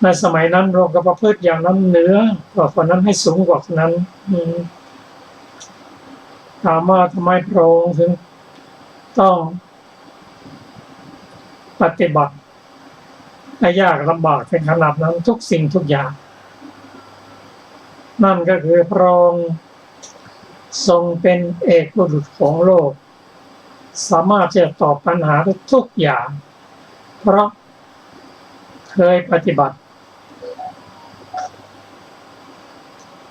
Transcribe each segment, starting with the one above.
ในสมัยนั้นเราก็ประพฤติอย่างนั้นเหนือกว่าคนนั้นให้สูงกว่าคนนั้นถามว่าทำไมพระองค์ถึงต้องปฏิบัติให้ยากลำบากเป็นขนาดนั้นทุกสิ่งทุกอย่างนั่นก็คือพระองค์ทรงเป็นเอกบุรุษของโลกสามารถจะตอบปัญหาทุกอย่างเพราะเคยปฏิบัติ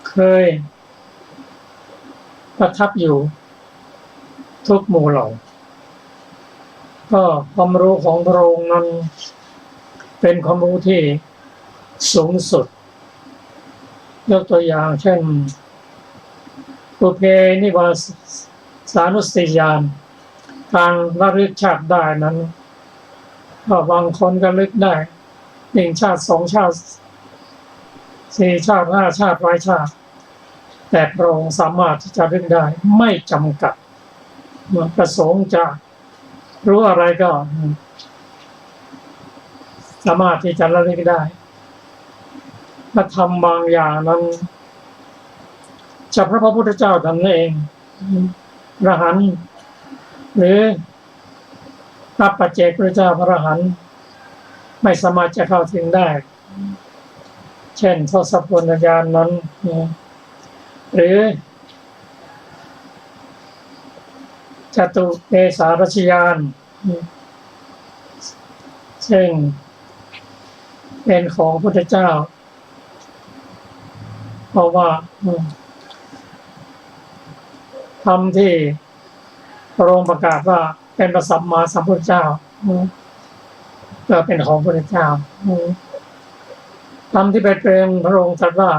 เคยประทับอยู่ทุกหมู่เหล่าก็ความรู้ของพระองค์นั้นเป็นความรู้ที่สูงสุดยกตัวอย่างเช่นปุเพนิวาสานุสติญาณการระลึกชาติได้นั้นก็บางคนก็ลึกได้1 ชาติ 2 ชาติ 4 ชาติ 5 ชาติ100 ชาติแต่พระองค์สามารถที่จะลึกได้ไม่จำกัดเมื่อประสงค์จะรู้อะไรก็สามารถที่จะระลึกได้พระธรรมบางอย่างนั้นเฉพาะพระพุทธเจ้าท่านเองพระอรหันต์หรือพระปัจเจกพุทธเจ้าพระอรหันต์ไม่สามารถจะเข้าถึงได้เช่นทศพลญาณนั้นหรือจตุเตสารัชญาณซึ่งเป็นของพระพุทธเจ้าเพราะว่าธรรมที่พระองค์ประกาศว่าเป็นพระสัมมาสัมพุทธเจ้าก็เป็นของพระพุทธเจ้าธรรมที่เป็นพระองค์ตรัสว่า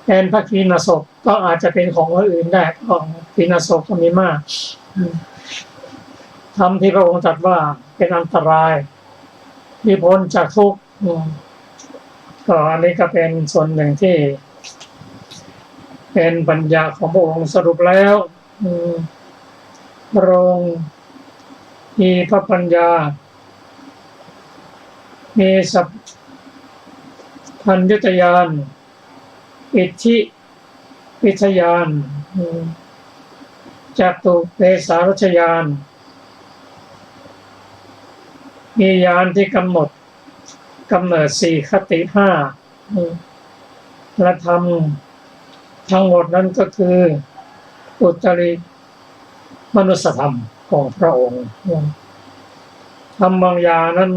เป็นพระขีณาสพก็อาจจะเป็นของคนอื่นได้ของขีณาสพก็มีมากธรรมที่พระองค์ตรัสว่าเป็นอันตรายที่พ้นจากทุกข์ก็อันนี้ก็เป็นส่วนหนึ่งที่เป็นปัญญาของพระองค์สรุปแล้วพระองค์มีพระปัญญามีสัพพัญญุตญาณอิทธิวิทยานจตุเตสารัชญาณมีญาณที่กำเนิด4 คติ 5และธรรมทั้งหมดนั้นก็คืออุตริมนุสธรรมของพระองค์ธรรมบางอย่างนั้น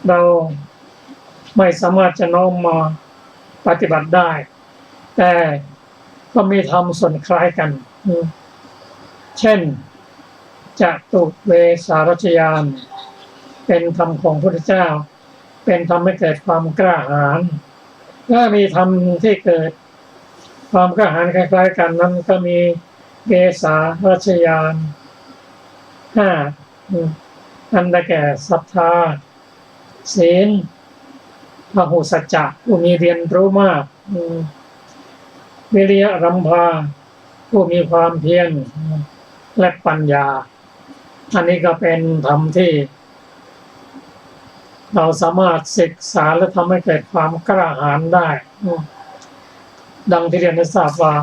เราไม่สามารถจะน้อมมาปฏิบัติได้แต่ก็มีธรรมส่วนคล้ายกันเช่นจตุเวสารัชญาณเป็นธรรมของพระพุทธเจ้าเป็นธรรมให้เกิดความกล้าหาญถ้ามีธรรมที่เกิดความกล้าหาญคล้ายๆกันนั้นก็มีเวสารัชญาณ5อันได้แก่ศรัทธาศีลพหุสัจจะผู้มีเรียนรู้มากวิริยะรัมภาผู้มีความเพียรและปัญญาอันนี้ก็เป็นธรรมที่เราสามารถศึกษาและทำให้เกิดความกล้าหาญได้ดังที่เรียนได้ทราบว่า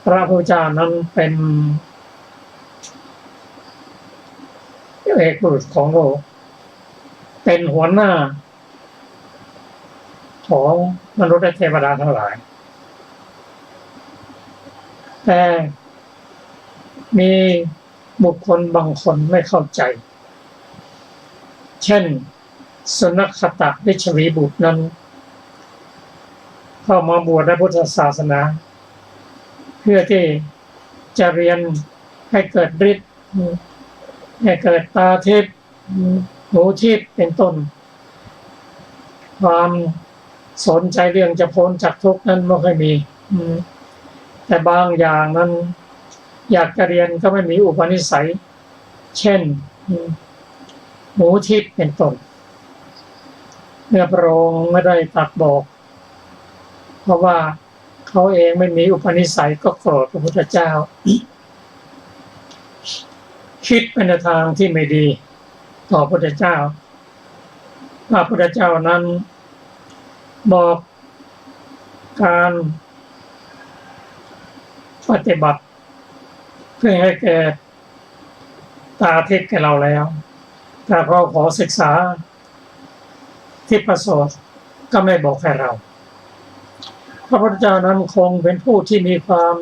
พระพุทธเจ้านั้นเป็นเอกบุรุษของโลกเป็นหัวหน้าของมนุษย์และเทวดาทั้งหลายแต่มีบุคคลบางคนไม่เข้าใจเช่นสุนัขตวิชวีบุตรนั้นเข้ามาบวชในพุทธศาสนาเพื่อที่จะเรียนให้เกิดฤทธิ์ให้เกิดตาทิพย์หูทิพย์เป็นต้นความสนใจเรื่องจะพ้นจากทุกข์นั้นไม่ค่อยมีแต่บางอย่างนั้นอยากจะเรียนก็ไม่มีอุปนิสัยเช่นหูทิพย์เป็นต้นเมื่อพระองค์ไม่ได้ตรัสบอกเพราะว่าเขาเองไม่มีอุปนิสัยก็โกรธพระพุทธเจ้าคิดไปในทางที่ไม่ดีต่อพระพุทธเจ้า พระพุทธเจ้านั้นบอกการปฏิบัติเพื่อให้แก่ตาทิพย์แก่เราแล้วแต่เราขอศึกษาที่ประเสริฐก็ไม่บอกให้เราพระพุทธเจ้านั้นคงเป็นผู้ที่มีความ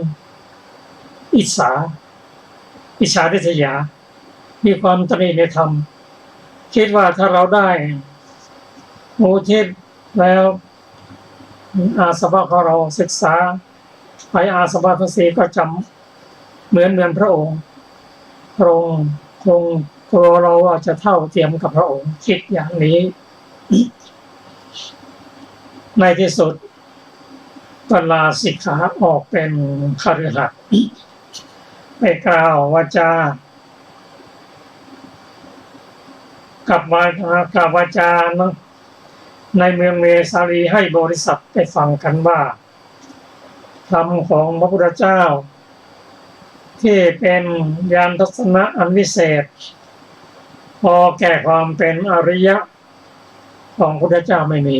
อิจฉาริษยามีความตรีในธรรมคิดว่าถ้าเราได้มูทิพย์แล้วอาสวะของเราศึกษาไปอาสวะทั้งสี่ก็จำเหมือนพระองค์คงกลัวเราอาจจะเท่าเทียมกับพระองค์คิดอย่างนี้ในที่สุดก็ลาสิกขาออกเป็นคฤหัสถ์ไปกล่าววาจากับวาจาในเมืองเมสาลีให้บริษัทได้ฟังกันว่าธรรมของพระพุทธเจ้าที่เป็นญาณทัศนะอันวิเศษพอแก่ความเป็นอริยะของพระพุทธเจ้าไม่มี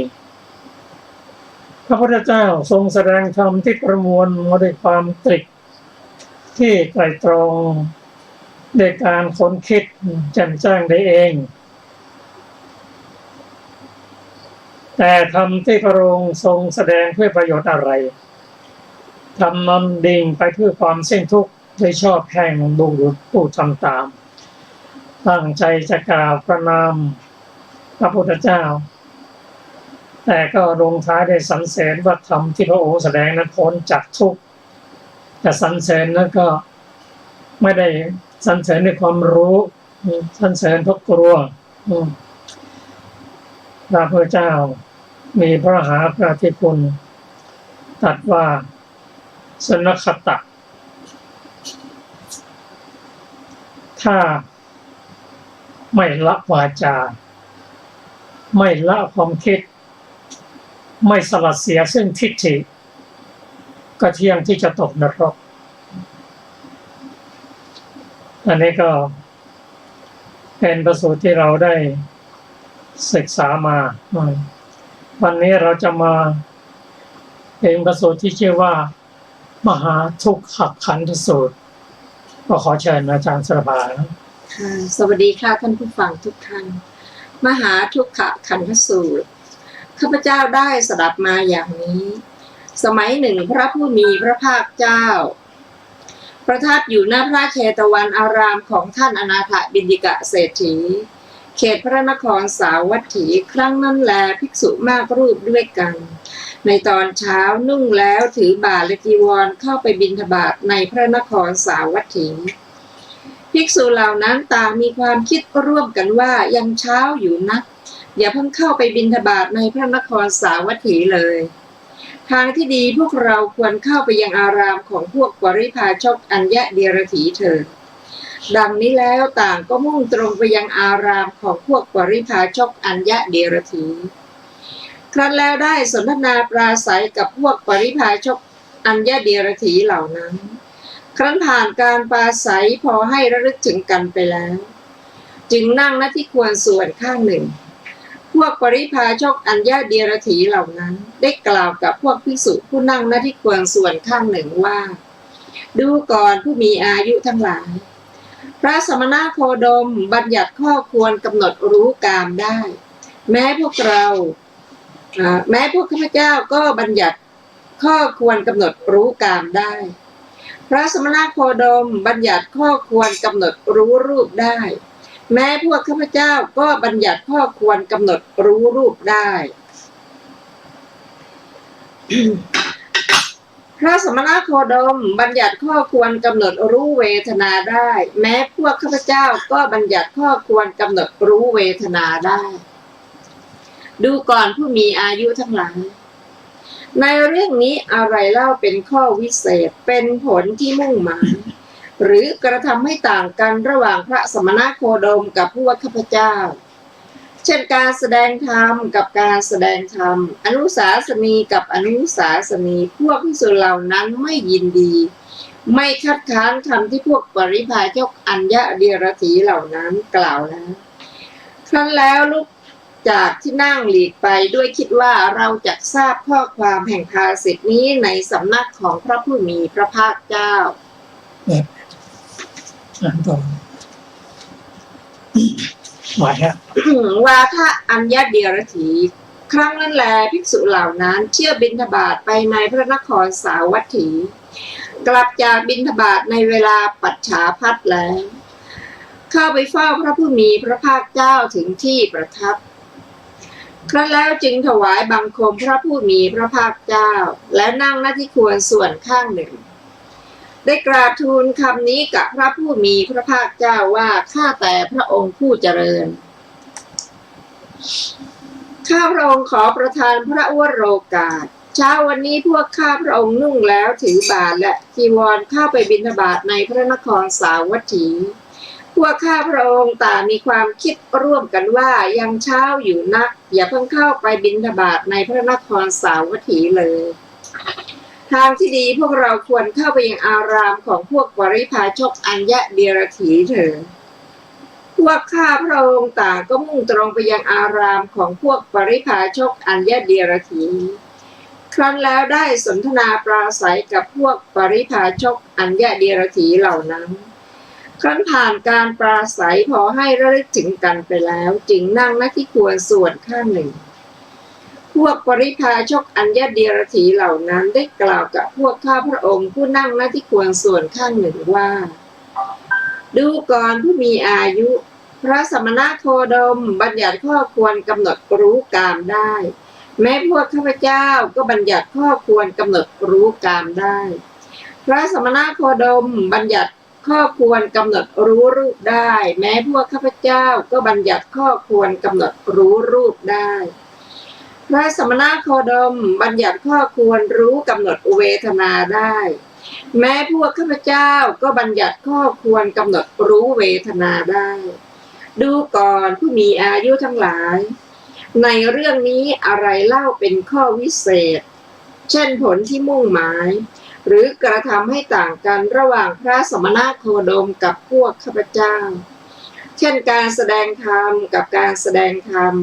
พระพุทธเจ้าทรงแสดงธรรมที่ประมวลมาด้วยความตรึกที่ไตร่ตรองด้วยการค้นคิดแจ่มแจ้งได้เองแต่ธรรมที่พระองค์ทรงแสดงเพื่อประโยชน์อะไรธรรมนั้นดิ่งไปเพื่อความสิ้นทุกข์โดยชอบแห่งบุรุษผู้ทำตามตั้งใจจะกล่าวประนามพระพุทธเจ้าแต่ก็ลงท้ายด้วยสรรเสริญว่าธรรมที่พระองค์แสดงนั้นพ้นจากทุกข์แต่สรรเสริญนั้นก็ไม่ได้สรรเสริญด้วยความรู้สรรเสริญเพราะกลัวพระพุทธเจ้ามีพระมหากรุณาธิคุณตรัสว่าสนคตะถ้าไม่ละวาจาไม่ละความคิดไม่สลัดเสียซึ่งทิฏฐิก็เที่ยงที่จะตกนรกอันนี้ก็เป็นประสูตรที่เราได้ศึกษามาวันนี้เราจะมาเป็นประสูตรที่ชื่อว่ามหาทุกขขันธสูตรก็ขอเชิญอาจารย์สรภาค่ะสวัสดีค่ะท่านผู้ฟังทุกท่านมหาทุกขขันธสูตรข้าพเจ้าได้สดับมาอย่างนี้สมัยหนึ่งพระผู้มีพระภาคเจ้าประทับอยู่ณพระเชตวันอารามของท่านอนาถบิณฑิกะเศรษฐีเขตพระนครสาวัตถีครั้งนั้นแลภิกษุมากรูปด้วยกันในตอนเช้านุ่งแล้วถือบาตรและจีวรเข้าไปบิณฑบาตในพระนครสาวัตถีภิกษุเหล่านั้นต่างมีความคิดร่วมกันว่ายังเช้าอยู่นักอย่าเพิ่งเข้าไปบิณฑบาตในพระนครสาวัตถีเลยทางที่ดีพวกเราควรเข้าไปยังอารามของพวกปริพาชกอัญญเดียรถีเถิดดังนี้แล้วต่างก็มุ่งตรงไปยังอารามของพวกปริพาชกอัญญเดียรถีครั้นแล้วได้สนทนาปราศัยกับพวกปริพาชกอัญญเดียรถีเหล่านั้นครั้นผ่านการปราศัยพอให้ระลึกถึงกันไปแล้วจึงนั่งณที่ควรส่วนข้างหนึ่งพวกปริพาชกอัญญเดียรถีเหล่านั้นได้กล่าวกับพวกภิกษุผู้นั่งณที่ควรส่วนข้างหนึ่งว่าดูก่อนผู้มีอายุทั้งหลายพระสมณโคดมบัญญัติข้อควรกำหนดรู้กามได้แม้พวกข้าพเจ้าก็บัญญัติข้อควรกำหนดรู้กามได้พระสมณโคดมบัญญัติข้อควรกำหนดรู้รูปได้แม้พวกข้าพเจ้าก็บัญญัติข้อควรกำหนดรู้รูปได้ พระสมณโคดมบัญญัติข้อควรกำหนดรู้เวทนาได้แม้พวกข้าพเจ้าก็บัญญัติข้อควรกำหนดรู้เวทนาได้ดูก่อนผู้มีอายุทั้งหลายในเรื่องนี้อะไรเล่าเป็นข้อวิเศษเป็นผลที่มุ่งหมายหรือกระทำให้ต่างกันระหว่างพระสมณโคดมกับพวกข้าพเจ้าเช่นการแสดงธรรมกับการแสดงธรรมอนุสาสนีกับอนุสาสนีพวกภิกษุเหล่านั้นไม่ยินดีไม่คัดค้านคำที่พวกปริพาชกอัญญเดียรถีเหล่านั้นกล่าวแล้วครั้นแล้ว จากที่นั่งหลีกไปด้วยคิดว่าเราจะทราบข้อความแห่งภาษิตนี้ในสำนักของพระผู้มีพระภาคเจ้า อ่านต่อไหวฮะ วาทะอัญญเดียรถีครั้งนั้นแลภิกษุเหล่านั้นเที่ยวบิณฑบาตไปในพระนครสาวัตถี กลับจากบิณฑบาตในเวลาปัจฉาภัตแล้วเข้าไปเฝ้าพระผู้มีพระภาคเจ้าถึงที่ประทับครั้นแล้วจึงถวายบังคมพระผู้มีพระภาคเจ้าและนั่งหน้าที่ควรส่วนข้างหนึ่งได้กราบทูลคำนี้กับพระผู้มีพระภาคเจ้าว่าข้าแต่พระองค์ผู้เจริญข้าพระองค์ขอประทานพระวโรกาสเช้าวันนี้พวกข้าพระองค์นุ่งแล้วถือบาตรและจีวรเข้าไปบิณฑบาตในพระนครสาวัตถีพวกข้าพระองค์ต่างมีความคิดร่วมกันว่ายังเช้าอยู่นักอย่าเพิ่งเข้าไปบิณฑบาตในพระนครสาวัตถีเลยทางที่ดีพวกเราควรเข้าไปยังอารามของพวกปริพาชกอัญญเดียรถีเถิดพวกข้าพระองค์ต่างก็มุ่งตรงไปยังอารามของพวกปริพาชกอัญญเดียรถีครั้นแล้วได้สนทนาปราศัยกับพวกปริพาชกอัญญเดียรถีเหล่านั้นครั้นผ่านการปราศัยพอให้ระลึกถึงกันไปแล้วจึงนั่งณที่ควรส่วนข้างหนึ่งพวกปริพาชกอัญญเดียรถีเหล่านั้นได้กล่าวกับพวกข้าพระองค์ผู้นั่งณที่ควรส่วนข้างหนึ่งว่าดูก่อนผู้มีอายุพระสมณโคดมบัญญัติข้อควรกำหนดรู้กามได้แม้พวกข้าพเจ้าก็บัญญัติข้อควรกำหนดรู้กามได้พระสมณโคดมบัญญัติข้อควรกำหนดรู้รูปได้แม้พวกข้าพเจ้าก็บัญญัติข้อควรกำหนดรู้รูปได้พระสมณโคดมบัญญัติข้อควรรู้กำหนดเวทนาได้แม้พวกข้าพเจ้าก็บัญญัติข้อควรกำหนดรู้เวทนาได้ดูก่อนผู้มีอายุทั้งหลายในเรื่องนี้อะไรเล่าเป็นข้อวิเศษเช่นผลที่มุ่งหมายหรือกระทำให้ต่างกันระหว่างพระสมณโคดมกับพวกข้าพเจ้าเช่นการแสดงธรรมกับการแสดงธรรม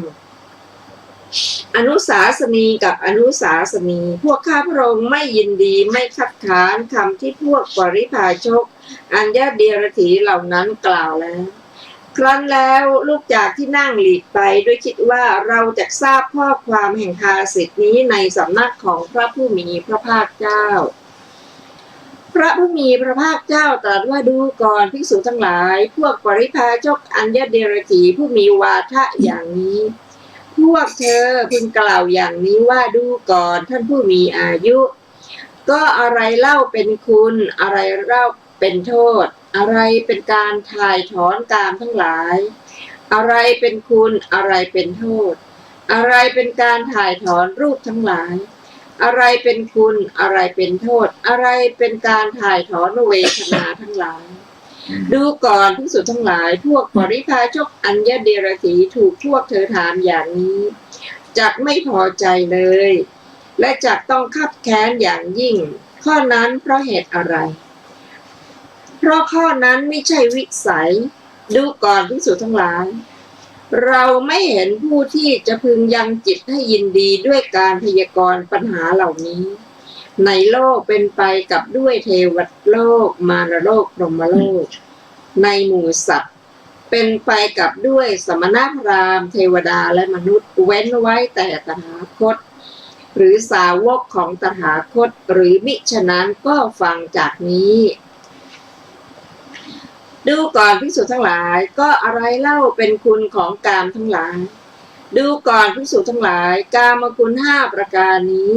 อนุสาสนีกับอนุสาสนีพวกข้าพระองค์ไม่ยินดีไม่คัดค้านคำที่พวกปริพาชกอัญญเดียรถีเหล่านั้นกล่าวแล้วครั้นแล้วลูกจากที่นั่งหลีกไปด้วยคิดว่าเราจะทราบข้อความแห่งภาษิตนี้ในสำนักของพระผู้มีพระภาคเจ้าพระผู้มีพระภาคเจ้าตรัสว่าดูก่อนภิกษุทั้งหลายพวกปริพาชกอัญญเดรถีผู้มีวาทะอย่างนี้พวกเธอพึงกล่าวอย่างนี้ว่าดูก่อนท่านผู้มีอายุก็อะไรเล่าเป็นคุณอะไรเล่าเป็นโทษอะไรเป็นการถ่ายถอนกามทั้งหลายอะไรเป็นคุณอะไรเป็นโทษอะไรเป็นการถ่ายถอนรูปทั้งหลายอะไรเป็นคุณอะไรเป็นโทษอะไรเป็นการถ่ายถอนเวทนาทั้งหลายดูก่อนภิกษุทั้งหลายพวกปริพาชกอัญญเดรถีถูกพวกเธอถามอย่างนี้จักไม่พอใจเลยและจักต้องคับแค้นอย่างยิ่งข้อนั้นเพราะเหตุอะไรเพราะข้อนั้นไม่ใช่วิสัยดูก่อนภิกษุทั้งหลายเราไม่เห็นผู้ที่จะพึงยังจิตให้ยินดีด้วยการพยากรณ์ปัญหาเหล่านี้ในโลกเป็นไปกับด้วยเทวโลกมารโลกพรหมโลกในหมู่สัตว์เป็นไปกับด้วยสมณพราหมณ์เทวดาและมนุษย์เว้นไว้แต่ตถาคตหรือสาวกของตถาคตหรือมิฉะนั้นก็ฟังจากนี้ดูก่อนภิกษุทั้งหลายก็อะไรเล่าเป็นคุณของกามทั้งหลายดูก่อนภิกษุทั้งหลายกามคุณ5ประการนี้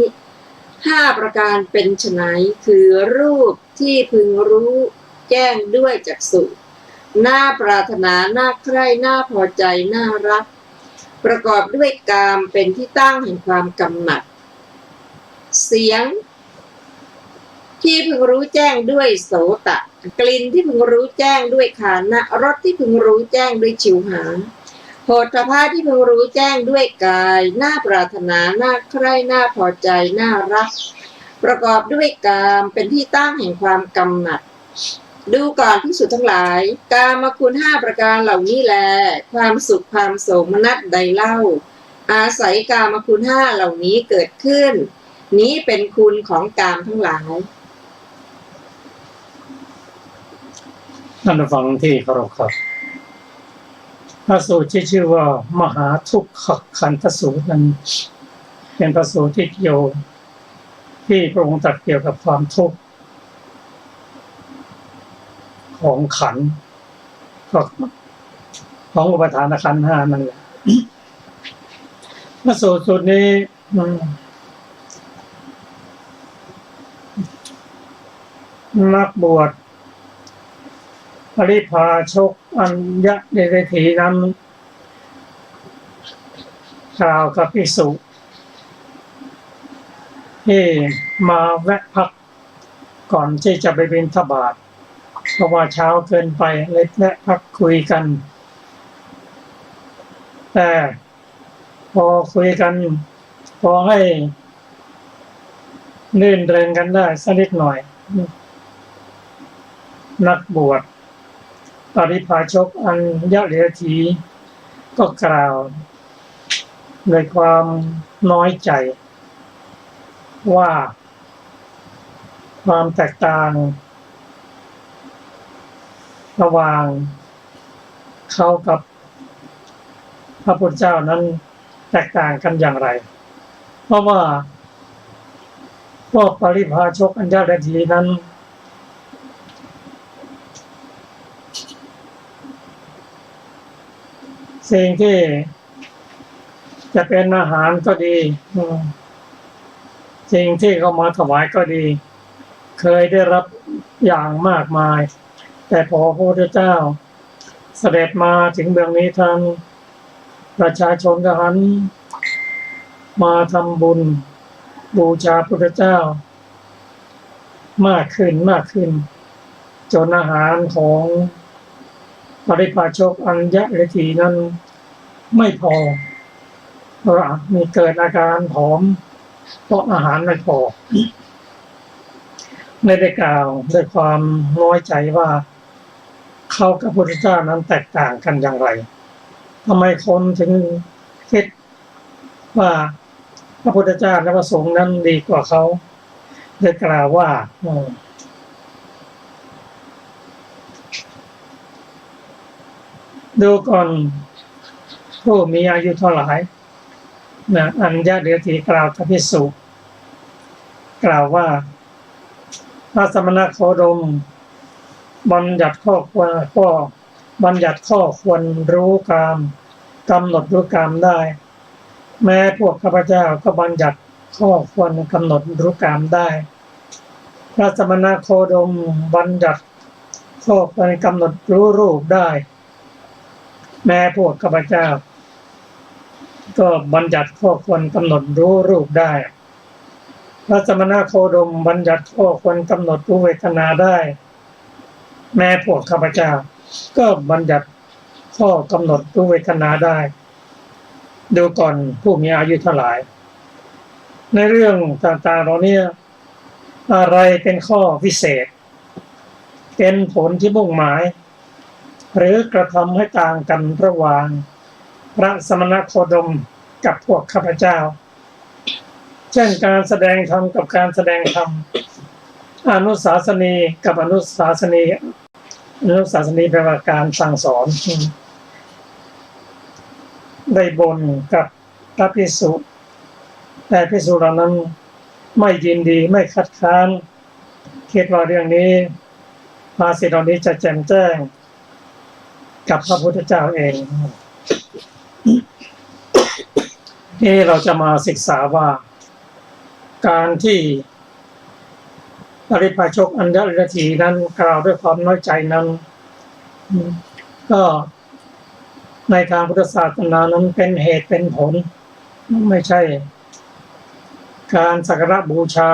5ประการเป็นไฉนคือรูปที่พึงรู้แจ้งด้วยจักษุน่าปรารถนาน่าใคร่น่าพอใจน่ารักประกอบด้วยกามเป็นที่ตั้งแห่งความกำหนัดเสียงที่พึงรู้แจ้งด้วยโสตะกลิ่นที่พึงรู้แจ้งด้วยฆานะรสที่พึงรู้แจ้งด้วยชิวหาโผฏฐัพพะที่พึงรู้แจ้งด้วยกายน่าปรารถนาน่าใคร่น่าพอใจน่ารักประกอบด้วยกามเป็นที่ตั้งแห่งความกำหนัดดูก่อนภิกษุทั้งหลายกามคุณ5ประการเหล่านี้แลความสุขความโสมนัสใดเล่า อาศัยกามคุณห้าเหล่านี้เกิดขึ้น นี้เป็นคุณของกามทั้งหลาย ท่านผู้ฟังที่เคารพครับพระสูตรที่ชื่อว่ามหาทุกขขันธสูตรนั้นเป็นพระสูตรที่เกี่ยวที่พระองค์ตรัสเกี่ยวกับความทุกข์ของขันธ์ก็ของอุปทานขันธ์ห้านั่นแหละพระสูตรนี้นักบวชปริพาชกอัญญเดรถีนั้นกล่าวกับภิกษุที่มาแวะพักก่อนที่จะไปบิณฑบาตเพราะว่าเช้าเกินไปเลยแวะพักคุยกันแต่พอคุยกันพอให้ลื่นเริงกันได้สักนิดหน่อยนักบวชปริพาชกอัญญเดรถีก็กล่าวโดยความน้อยใจว่าความแตกต่างระหว่างเขากับพระพุทธเจ้านั้นแตกต่างกันอย่างไรเพราะว่าพวกปริพาชกอัญญเดรถีนั้นสิ่งที่จะเป็นอาหารก็ดีสิ่งที่เขามาถวายก็ดีเคยได้รับอย่างมากมายแต่พอพระพุทธเจ้าเสด็จมาถึงเมืองนี้ทางประชาชนก็หันมาทำบุญบูชาพระพุทธเจ้ามากขึ้นจนอาหารของปริพาชกอัญญเดรถีนั้นไม่พอเพราะมีเกิดอาการผอมเพราะอาหารไม่พอไม่ได้กล่าวด้วยความน้อยใจว่าเขากับพระพุทธเจ้านั้นแตกต่างกันอย่างไรทำไมคนถึงคิดว่าพระพุทธเจ้าและพระสงฆ์นั้นดีกว่าเขาได้กล่าวว่าดูก่อนผู้มีอายุเท่าไหร่อัญญเดรถีกล่าวกับภิกษุกล่าวว่าพระสมณโคดมบัญญัติข้อควรรู้กามกำหนดรู้กามได้แม้พวกข้าพเจ้าก็บัญญัติข้อควรกำหนดรู้กามได้พระสมณโคดมบัญญัติข้อควรกำหนดรู้รูปได้แม้พวกข้าพเจ้าก็บัญญัติข้อควรกำหนดรู้รูปได้พระสมณโคดมบัญญัติข้อควรกำหนดรู้เวทนาได้แม้พวกข้าพเจ้าก็บัญญัติข้อกำหนดรู้เวทนาได้ดูก่อนผู้มีอายุเท่าไหร่ในเรื่องต่างๆเหล่านี้อะไรเป็นข้อพิเศษเป็นผลที่มุ่งหมายหรือกระทำให้ต่างกันระหว่างพระสมณโคดมกับพวกข้าพเจ้าเช่นการแสดงธรรมกับการแสดงธรรมอนุสาสนีกับอนุสาสนีแปลว่าการสั่งสอนได้บ่นกับพระภิกษุแต่ภิกษุเหล่านั้นไม่ยินดีไม่คัดค้านคิดว่าเรื่องนี้ภาษิตเหล่านี้จะแจ่มแจ้งกับพระพุทธเจ้าเองที่เราจะมาศึกษาว่าการที่ปริพาชกอัญญเดรถีนั้นกล่าวด้วยความน้อยใจนั้นก็ในทางพุทธศาสนานั้นเป็นเหตุเป็นผลไม่ใช่การสักการะบูชา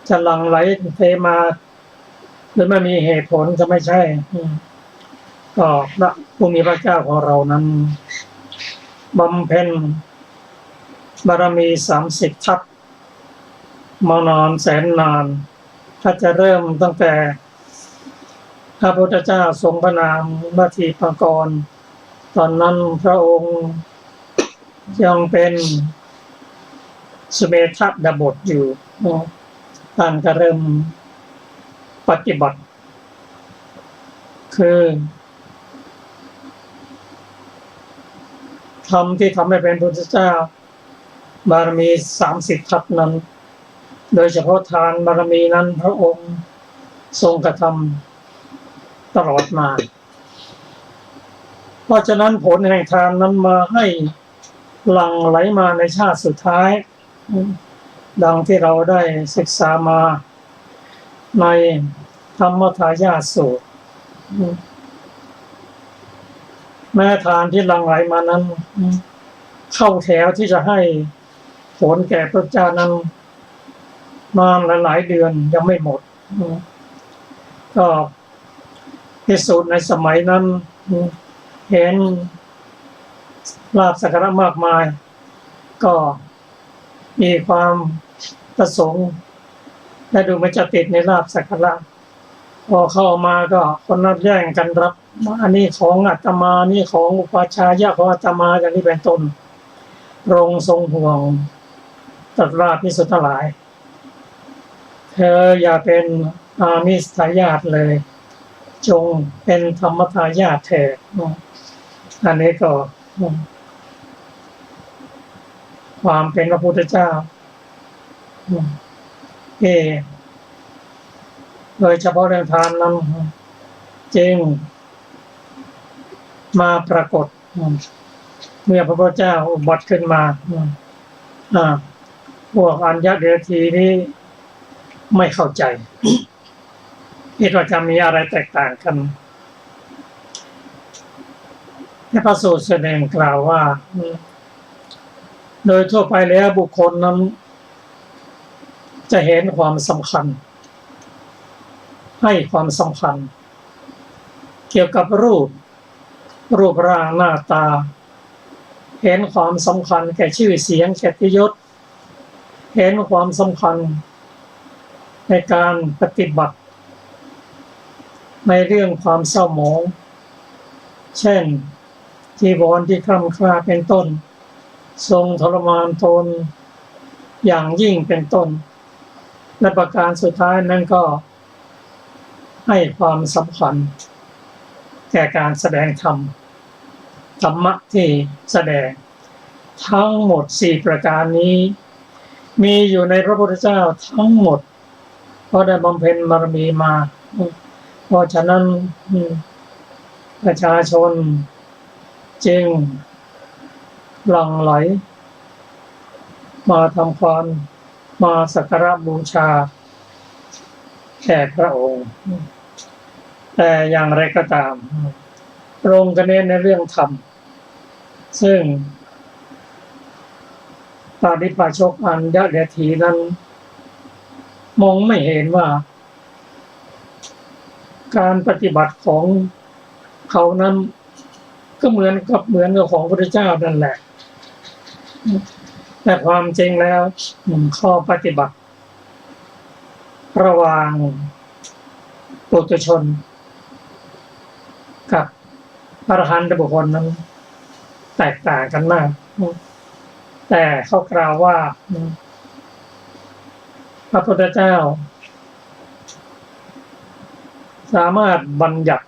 จะหลั่งไหลเทมาหรือไม่มีเหตุผลจะไม่ใช่ก็พระผู้มีพระเจ้าของเรานั้นบำเพ็ญบารมี30 ทัพมานานแสนนานถ้าจะเริ่มตั้งแต่พระพุทธเจ้าทรงพระนามมัทธิปกรณ์ตอนนั้นพระองค์ ยังเป็นสุเมธดาบทอยู่ท่านก็เริ่มปฏิบัติคือธรรมที่ทำให้เป็นพระพุทธเจ้าบารมี30 ทัศนั้นโดยเฉพาะทานบารมีนั้นพระองค์ทรงกระทำตลอดมาเพราะฉะนั้นผลแห่งทานนั้นมาให้หลั่งไหลมาในชาติสุดท้ายดังที่เราได้ศึกษามาในธรรมทายาทสูตรแม้ทานที่หลั่งไหลมานั้นเข้าแถวที่จะให้ผลแก่พระเจ้านั้นมาหลายเดือนยังไม่หมดก็พิสูจน์ในสมัยนั้นเห็นลาภสักการะมากมายก็มีความประสงค์และดูมันจะติดในลาภสักการะพอเข้ามาก็คนนับแย่งกันรับอันนี้ของอาตมานี่ของอุปัชฌายะของอาตมาอย่างนี้เป็นต้นพระองค์ทรงห่วงตรัสว่าภิกษุทั้งหลายเธออย่าเป็นอามิสทายาทเลยจงเป็นธรรมทายาทเถิดอันนี้ก็ความเป็นพระพุทธเจ้าโดยเฉพาะเรื่องทานนั้นจึงมาปรากฏเมื่อพระพุทธเจ้าอุบัติขึ้นมาพวกอัญญเดรธีนี้ไม่เข้าใจคิดว่าจะมีอะไรแตกต่างกันในพระสูตรแสดงกล่าวว่าโดยทั่วไปแล้วบุคคลนั้นจะเห็นความสำคัญให้ความสำคัญเกี่ยวกับรูปร่างหน้าตาเห็นความสำคัญแก่ชื่อเสียงเกียรติยศเห็นความสำคัญในการปฏิบัติในเรื่องความเศร้าหมองเช่นจีวรที่คร่ำคร่าเป็นต้นทรงทรมานตนอย่างยิ่งเป็นต้นและประการสุดท้ายนั้นก็ให้ความสำคัญแก่การแสดงธรรมะที่แสดงทั้งหมด4ประการนี้มีอยู่ในพระพุทธเจ้าทั้งหมดเพราะได้บำเพ็ญบารมีมาเพราะฉะนั้นประชาชนจึงหลั่งไหลมาทำความมาสักการะบูชาแด่พระองค์แต่อย่างไรก็ตามพระองค์ก็เน้นในเรื่องธรรมซึ่งปาริภาชกอัญญเดรธีนั้นมองไม่เห็นว่าการปฏิบัติของเขานั้นก็เหมือนกับของพระพุทธเจ้านั่นแหละแต่ความจริงแล้วข้อปฏิบัติระหว่างปุถุชนกับอรหันตบุคคลนั้นแตกต่างกันมากแต่เขากล่าวว่าพระพุทธเจ้าสามารถบัญญัติ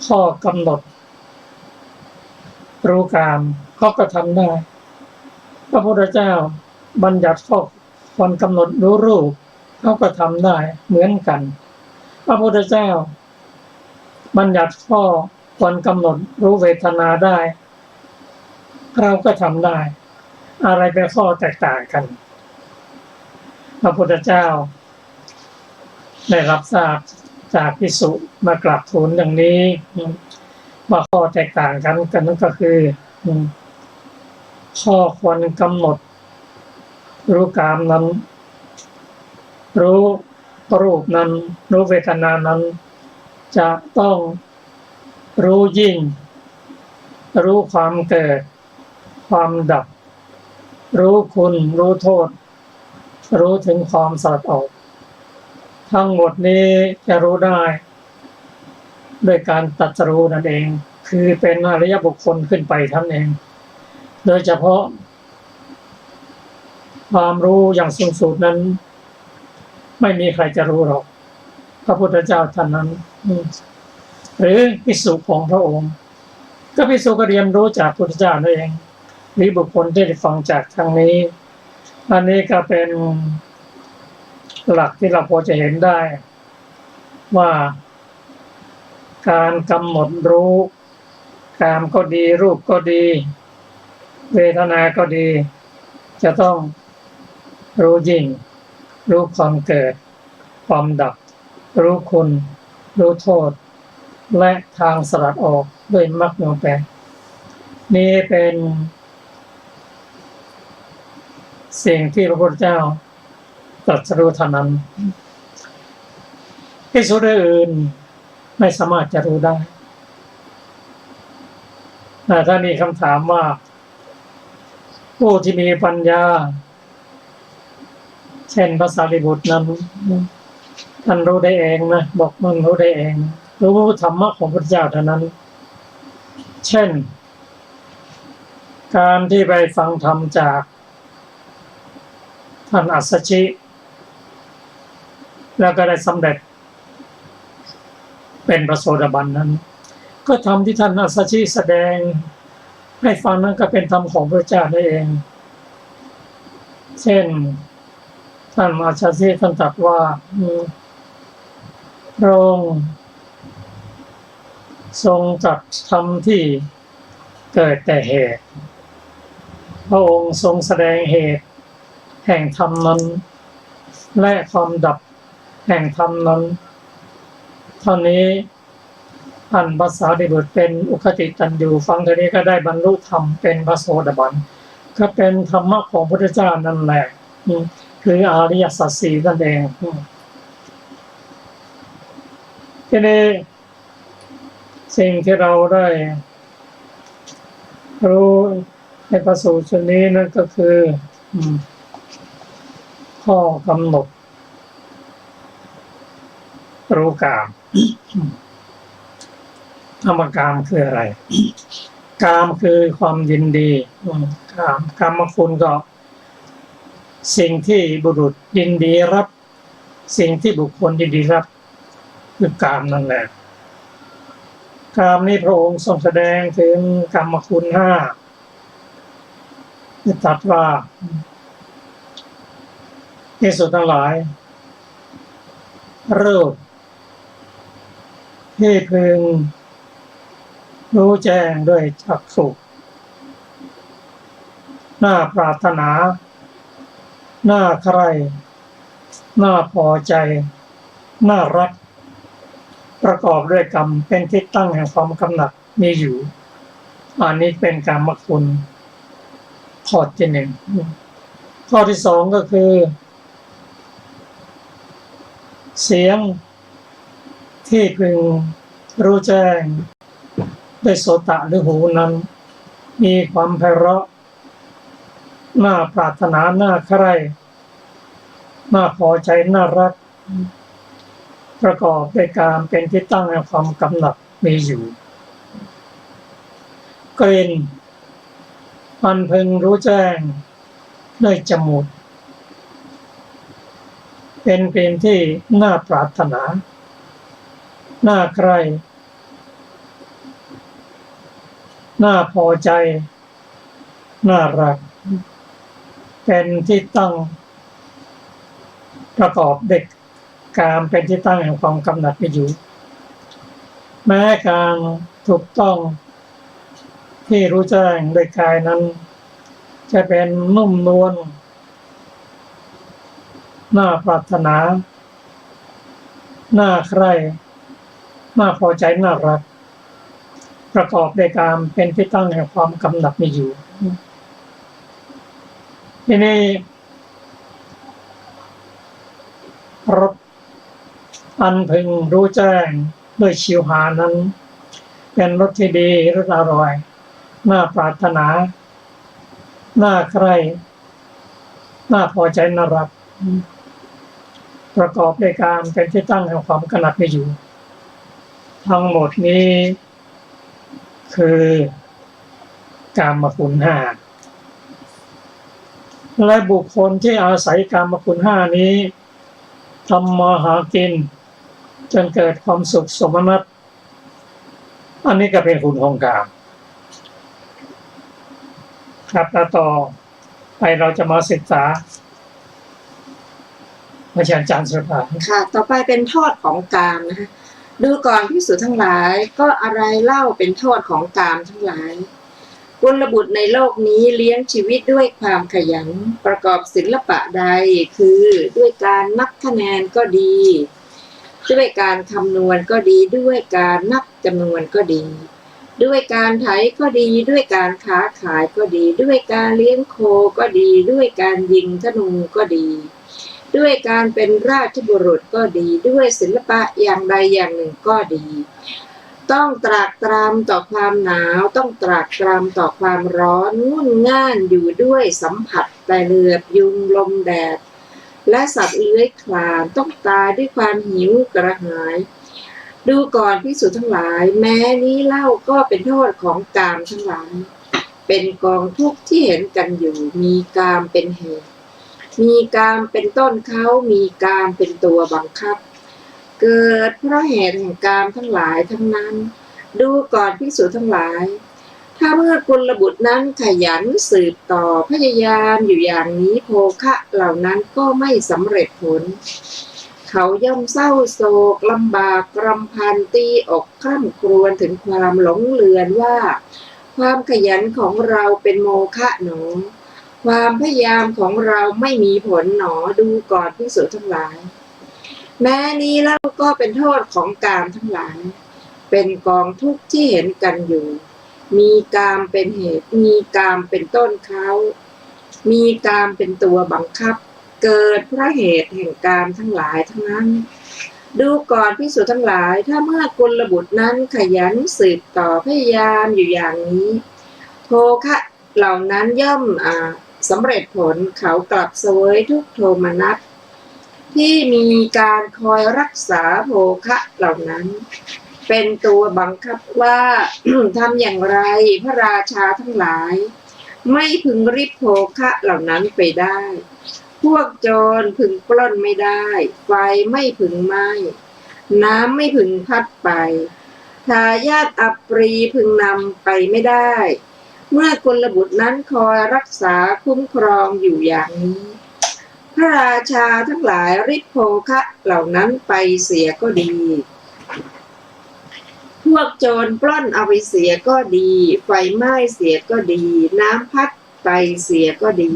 ข้อกำหนดรู้กามเขาก็ทำได้พระพุทธเจ้าบัญญัติข้อควรกำหนดรู้รูปเขาก็ทำได้เหมือนกันพระพุทธเจ้าบัญญัติข้อควรกำหนดรู้เวทนาได้เราก็ทำได้อะไรเป็นข้อแตกต่างกันพระพุทธเจ้าได้รับทราบจากภิกษุมากราบทูลอย่างนี้ว่าข้อแตกต่างกันนั่นก็คือข้อควรกำหนดรู้กามนั้นรู้รูปนั้นรู้เวทนานั้นจะต้องรู้ยิ่งรู้ความเกิดความดับรู้คุณรู้โทษรู้ถึงความสลัดออกทั้งหมดนี้จะรู้ได้โดยการตรัสรู้นั่นเองคือเป็นอริยบุคคลขึ้นไปท่านเอง โดยเฉพาะความรู้อย่างสูงสุดนั้นไม่มีใครจะรู้หรอกพระพุทธเจ้าท่านนั้นหรือภิกษุของพระองค์ก็ภิกษุก็เรียนรู้จากพระพุทธเจ้านั่นเองหรือบุคคลที่ได้ฟังจากทางนี้อันนี้ก็เป็นหลักที่เราพอจะเห็นได้ว่าการกำหนดรู้กามก็ดีรูปก็ดีเวทนาก็ดีจะต้องรู้ยิ่งรู้ความเกิดความดับรู้คุณรู้โทษและทางสลัดออกด้วยมรรคมีองค์แปดนี่เป็นสิ่งที่พระพุทธเจ้าตรัสรู้เท่านั้นภิกษุอื่นไม่สามารถจะรู้ได้ถ้ามีคำถามว่าผู้ที่มีปัญญาเช่นพระสารีบุตรนั้นท่านรู้ได้เองนะบอกมันรู้ได้เองรู้ธรรมะของพระพุทธเจ้าเท่านั้นเช่นการที่ไปฟังธรรมจากท่านอัสสชิแล้วก็ได้สำเร็จเป็นพระโสดาบันนั้นก็ธรรมที่ท่านอัสสชิแสดงให้ฟังนั้นก็เป็นธรรมของพระเจ้านั่นเองเช่นท่านอัสสชิท่านตรัสว่าพระองค์ทรงตรัสธรรมที่เกิดแต่เหตุพระองค์ทรงแสดงเหตุแห่งธรรมนั้นและความดับแห่งธรรมนั้นเท่านี้ท่านพระสารีบุตรเป็นอุคติตันยูฟังเท่านี้ก็ได้บรรลุธรรมเป็นพระโสดาบันก็เป็นธรรมะของพระพุทธเจ้านั่นแหละคืออริยสัจสี่นั่นเองทีนี้สิ่งที่เราได้รู้ในพระสูตรนี้นั่นก็คือข้อกำหนดรู้กามธรรมกามคืออะไรกามคือความยินดีกามคุณก็สิ่งที่บุรุษยินดีรับสิ่งที่บุคคลยินดีรับคือกามนั่นแหละกามนี้พระองค์ทรงแสดงถึงกามคุณห้าตรัสว่าภิกษุทั้งหลายรูปที่พึงรู้แจ้งด้วยจักษุน่าปรารถนาน่าใคร่น่าพอใจน่ารักประกอบด้วยกรรมเป็นที่ตั้งแห่งความกำหนัดมีอยู่อันนี้เป็นกามคุณข้อที่หนึ่งข้อที่สองก็คือเสียงที่พึงรู้แจ้งด้วยโสตะหรือหูนั้นมีความไพเราะน่าปรารถนาน่าใคร่น่าพอใจน่ารักประกอบด้วยการเป็นที่ตั้งแห่งความกำหนัดมีอยู่กลิ่นอันพึงรู้แจ้งด้วยจมูกเป็นกลิ่นที่น่าปรารถนาน่าใคร่น่าพอใจน่ารักเป็นที่ตั้งประกอบด้วยกามเป็นที่ตั้งแห่งความกำหนัดมีอยู่แม้การถูกต้องที่รู้แจ้งโดยกายนั้นจะเป็นนุ่มนวลน่าปรารถนาน่าใคร่น่าพอใจน่ารักประกอบด้วยการเป็นที่ตั้งแห่งความกำหนัดมีอยู่ทีนี้รสอันพึงรู้แจ้งด้วยชิวหานั้นเป็นรสที่ดีรสอร่อยน่าปรารถนาน่าใคร่น่าพอใจน่ารักประกอบด้วยการเป็นที่ตั้งแห่งความกำหนัดมีอยู่ทั้งหมดนี้คือกามคุณห้า และบุคคลที่อาศัยกามคุณห้านี้ทำมาหากินจนเกิดความสุขสมนัตอันนี้ก็เป็นคุณของกามครับแล้วต่อไปเราจะมาศึกษาอาจารย์สุภาพค่ะ ต่อไปเป็นโทษของกามนะคะดูก่อนภิกษุทั้งหลายก็อะไรเล่าเป็นโทษของกามทั้งหลายกุลบุตรในโลกนี้เลี้ยงชีวิตด้วยความขยันประกอบศิลปะใดคือด้วยการนับคะแนนก็ดีด้วยการคำนวณก็ดีด้วยการนับจำนวนก็ดีด้วยการไถก็ดีด้วยการค้าขายก็ดีด้วยการเลี้ยงโคก็ดีด้วยการยิงธนูก็ดีด้วยการเป็นราชบุรุษก็ดีด้วยศิลปะอย่างใดอย่างหนึ่งก็ดีต้องตรากตรำต่อความหนาวต้องตรากตรำต่อความร้อนงุ่นง่านอยู่ด้วยสัมผัสแต่เหลือบยุงลมแดดและสัตว์เลื้อยคลานต้องตายด้วยความหิวกระหายดูก่อนภิกษุทั้งหลายแม้นี้เล่าก็เป็นโทษของกามทั้งหลายเป็นกองทุกข์ที่เห็นกันอยู่มีกามเป็นเหตุมีกามเป็นต้นเขามีกามเป็นตัวบังคับเกิดเพราะเหตุแห่งกามทั้งหลายทั้งนั้นดูก่อนภิกษุทั้งหลายถ้าเมื่อกุลบุตรนั้นขยันสืบต่อพยายามอยู่อย่างนี้โภคะเหล่านั้นก็ไม่สำเร็จผลเขาย่อมเศร้าโศกลำบากรำพันตีอกคร่ำครวญถึงความหลงเลือนว่าความขยันของเราเป็นโมฆะหนอความพยายามของเราไม่มีผลหนอดูก่อนภิกษุทั้งหลายแม้นี้แล้วก็เป็นโทษของกามทั้งหลายเป็นกองทุกข์ที่เห็นกันอยู่มีกามเป็นเหตุมีกามเป็นต้นเขามีกามเป็นตัวบังคับเกิดเพราะเหตุแห่งกามทั้งหลายทั้งนั้นดูก่อนภิกษุทั้งหลายถ้าเมื่อกุลบุตรนั้นขยันสืบต่อพยายามอยู่อย่างนี้โภคะเหล่านั้นย่อมสำเร็จผลเขากลับเสวยทุกโทมนัสที่มีการคอยรักษาโภคะเหล่านั้นเป็นตัวบังคับว่า ทำอย่างไรพระราชาทั้งหลายไม่พึงริบโภคะเหล่านั้นไปได้พวกโจรพึงปล้นไม่ได้ไฟไม่พึงไหม้น้ำไม่พึงพัดไปทายาทอัปรีพึงนำไปไม่ได้เมื่อกุลบุตรนั้นคอยรักษาคุ้มครองอยู่อย่างนี้พระราชาทั้งหลายริบโภคะเหล่านั้นไปเสียก็ดีพวกโจรปล้นเอาไปเสียก็ดีไฟไหม้เสียก็ดีน้ำพัดไปเสียก็ดี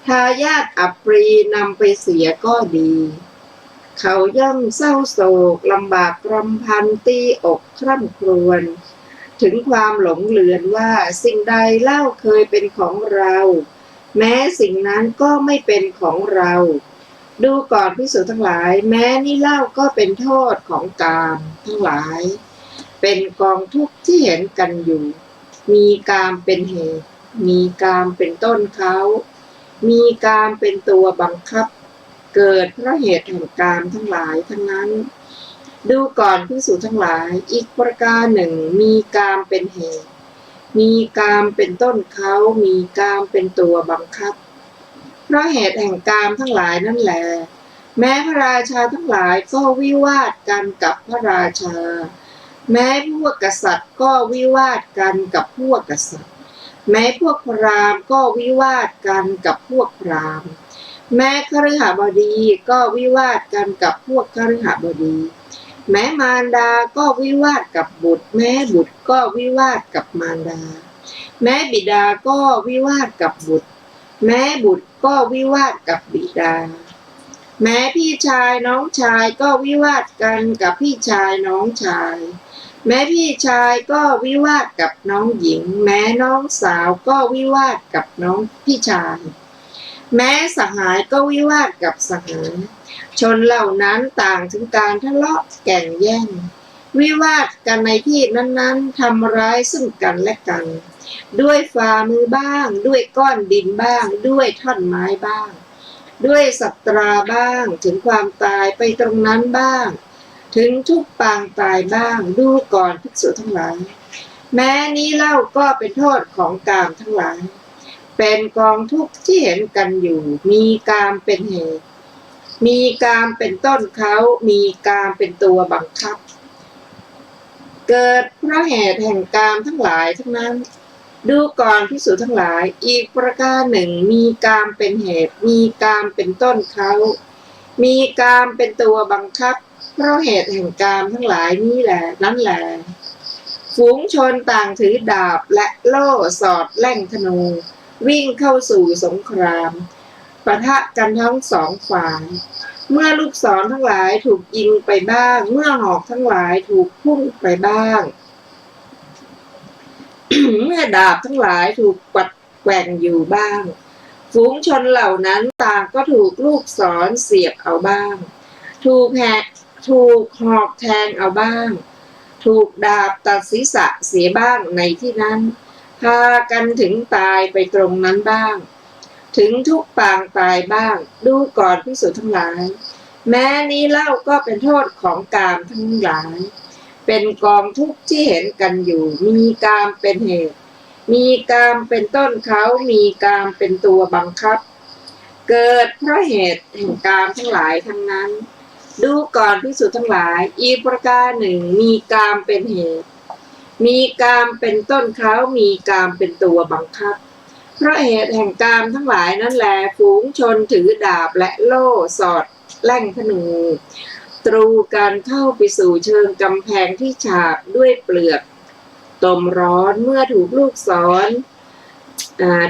ทายาทอัปรีนำไปเสียก็ดีเขาย่อมเศร้าโศกลำบากรำพันตีอกคร่ำครวญถึงความหลงเลือนว่าสิ่งใดเล่าเคยเป็นของเราแม้สิ่งนั้นก็ไม่เป็นของเราดูก่อนภิกษุทั้งหลายแม้นี่เล่าก็เป็นโทษของกามทั้งหลายเป็นกองทุกข์ที่เห็นกันอยู่มีกามเป็นเหตุมีกามเป็นต้นเขามีกามเป็นตัวบังคับเกิดเพราะเหตุแห่งกามทั้งหลายทั้งนั้นดูก่อนภิกษุทั้งหลายอีกประการหนึ่งมีกามเป็นเหตุมีกามเป็นต้นเขามีกามเป็นตัวบังคับเพราะเหตุแห่งกามทั้งหลายนั่นแหละแม้พระราชาทั้งหลายก็วิวาทกันกับพระราชาแม้พวกกษัตริย์ก็วิวาทกันกับพวกกษัตริย์แม้พวกพราหมณ์ก็วิวาทกันกับพวกพราหมณ์แม้คฤหบดีก็วิวาทกันกับพวกคฤหบดีแม้มารดาก็วิวาทกับบุตรแม้บุตรก็วิวาทกับมารดาแม้บิดาก็วิวาทกับบุตรแม้บุตรก็วิวาทกับบิดาแม้พี่ชายน้องชายก็วิวาทกันกับพี่ชายน้องชายแม้พี่ชายก็วิวาทกับน้องหญิงแม้น้องสาวก็วิวาทกับน้องพี่ชายแม้สหายก็วิวาทกับสหายชนเหล่านั้นต่างถึงการทะเลาะแก่งแย่งวิวาทกันในที่นั้นๆทำร้ายซึ่งกันและกันด้วยฝ่ามือบ้างด้วยก้อนดินบ้างด้วยท่อนไม้บ้างด้วยสัตราบ้างถึงความตายไปตรงนั้นบ้างถึงทุกปางตายบ้างดูก่อนภิกษุทั้งหลายแม้นี้เล่าก็เป็นโทษของกามทั้งหลาย เป็นกองทุกข์ที่เห็นกันอยู่ มีกามเป็นเหตุ มีกามเป็นต้นเขามีกามเป็นตัวบังคับ เกิดเพราะเหตุแห่งกามทั้งหลายทั้งนั้น ดูก่อนภิกษุทั้งหลายอีกประการหนึ่งมีกามเป็นเหตุมีกามเป็นต้นเขามีกามเป็นตัวบังคับเพราะเหตุแห่งกามทั้งหลายนี้แหละนั่นแหละฝูงชนต่างถือดาบและโล่สอดแล่งธนูวิ่งเข้าสู่สงครามปะทะกันทั้งสองฝ่ายเมื่อลูกศรทั้งหลายถูกยิงไปบ้างเมื่อหอกทั้งหลายถูกพุ่งไปบ้าง เมื่อดาบทั้งหลายถูกปัดแกว่งอยู่บ้างฝูงชนเหล่านั้นต่างก็ถูกลูกศรเสียบเอาบ้างถูกหอกแทงเอาบ้างถูกดาบตัดศีรษะเสียบ้างในที่นั้นพากันถึงตายไปตรงนั้นบ้างถึงทุกปางตายบ้างดูก่อนภิกษุทั้งหลายแม้นี้เล่าก็เป็นโทษของกามทั้งหลายเป็นกองทุกข์ที่เห็นกันอยู่มีกามเป็นเหตุมีกามเป็นต้นเขามีกามเป็นตัวบังคับเกิดเพราะเหตุแห่งกามทั้งหลายทั้งนั้นดูก่อนภิกษุทั้งหลายอีกประการหนึ่งมีกามเป็นเหตุมีกามเป็นต้นเขามีกามเป็นตัวบังคับเพราะเหตุแห่งกามทั้งหลายนั่นแลฝูงชนถือดาบและโล่สอดแล่งธนูตรูการเข้าไปสู่เชิงกำแพงที่ฉาบด้วยเปลือกตมร้อนเมื่อถูกลูกศร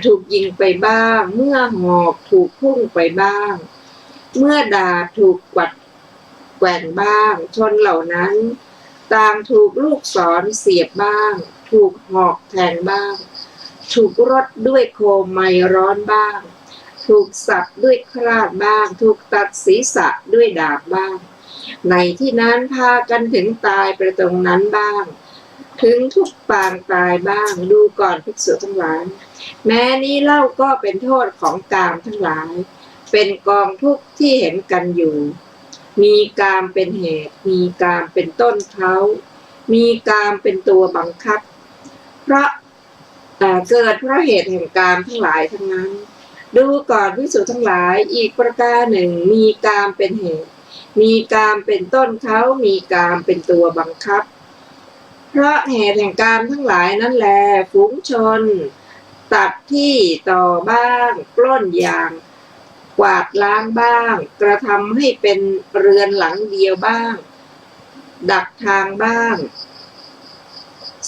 ถูกยิงไปบ้างเมื่อหอกถูกพุ่งไปบ้างเมื่อดาบถูกกวัดแกว่งบ้างชนเหล่านั้นต่างถูกลูกศรเสียบบ้างถูกหอกแทงบ้างถูกรดด้วยโคมไม้ร้อนบ้างถูกสับด้วยคราดบ้างถูกตัดศีรษะด้วยดาบบ้างในที่นั้นพากันถึงตายไปตรงนั้นบ้างถึงทุกปางตายบ้างดูก่อนภิกษุทั้งหลายแม้นี้เล่าก็เป็นโทษของกามทั้งหลายเป็นกองทุกข์ที่เห็นกันอยู่มีกามเป็นเหตุมีกามเป็นต้นเขามีกามเป็นตัวบังคับเพราะเกิดเพราะเหตุแห่งกามทั้งหลายทั้งนั้นดูก่อนภิกษุทั้งหลายอีกประการหนึ่งมีกามเป็นเหตุมีกามเป็นต้นเขามีกามเป็นตัวบังคับเพราะเหตุแห่งกามทั้งหลายนั่นแลฝูงชนตัดที่ต่อบ้างปล้นอย่างกวาดล้างบ้างกระทำให้เป็นเรือนหลังเดียวบ้างดักทางบ้าง